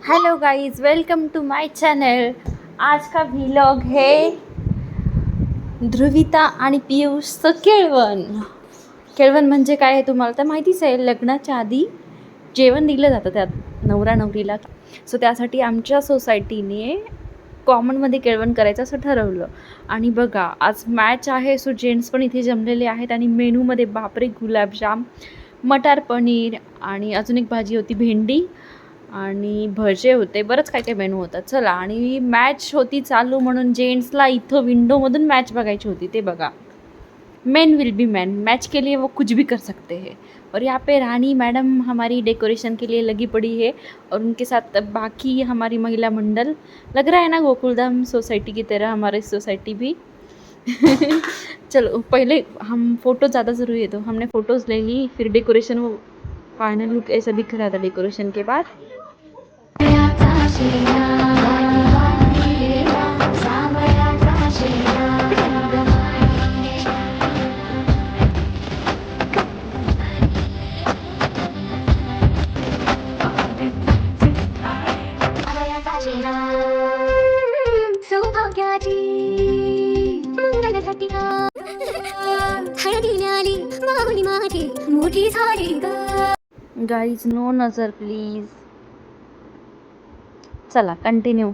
Hello guys, welcome to my channel. आज का vlog है ध्रुविता आणि पियुषचं केळवण। केळवण म्हणजे काय आहे तुम्हाला तर माहितीच आहे। लग्नाच्या आधी जेवण दिलं जातं त्यात नवरा नवरीला। सो त्यासाठी आमच्या सोसायटीने कॉमनमध्ये केळवण करायचं असं ठरवलं। आणि बघा आज मॅच आहे, सो जेंट्स पण इथे जमलेले आहेत। आणि मेनूमध्ये बापरे, गुलाबजाम, मटार पनीर आणि अजून एक भाजी होती भेंडी आणि भजे होते। बरंच काय काय मेनू होता। चला, आणि मॅच होती चालू म्हणून जेंट्सला इथं विंडोमधून मॅच बघायची होती। ते बघा, man will be man, match के लिए वो कुछ भी कर सकते हैं। और यहाँ पे रानी मैडम हमारी डेकोरेशन के लिए लगी पड़ी है और उनके साथ बाकी हमारी महिला मंडल। लग रहा है ना गोकुलधाम सोसाइटी की तरह हमारी सोसाइटी भी। चलो पहले हम फ़ोटो ज़्यादा ज़रूरी है, तो हमने फ़ोटोज़ ले ली, फिर डेकोरेशन वो फाइनल लुक ऐसा दिख रहा था डेकोरेशन के बाद। गाइज नो नजर प्लीज। चला कंटिन्यू।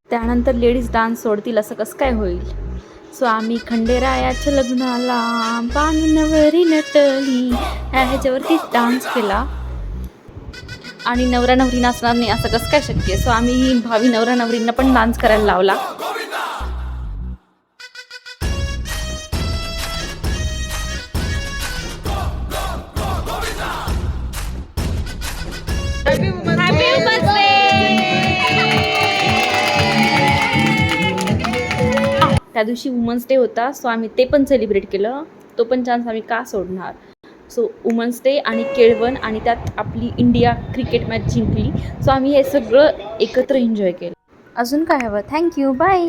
त्यानंतर लेडीज डान्स सोडतील असं कसं काय होईल। सो आम्ही खंडेरायाच्या लग्नाला पाणी नवरी नटली ह्याच्यावरती डान्स केला आणि नवरा नवरी नाचणार नाही असं कसं काय शक्य। सो आम्ही भावी नवरा नवरींना पण डान्स करायला लावला। त्या दिवशी वुमन्स डे होता, सो आम्ही ते पण सेलिब्रेट केलं। तो पण चान्स आम्ही का सोडणार। सो वुमन्स डे आणि केळवण आणि त्यात आपली इंडिया क्रिकेट मॅच जिंकली। सो आम्ही हे सगळं एकत्र एन्जॉय केलं। अजून काय हवं। Thank you, bye.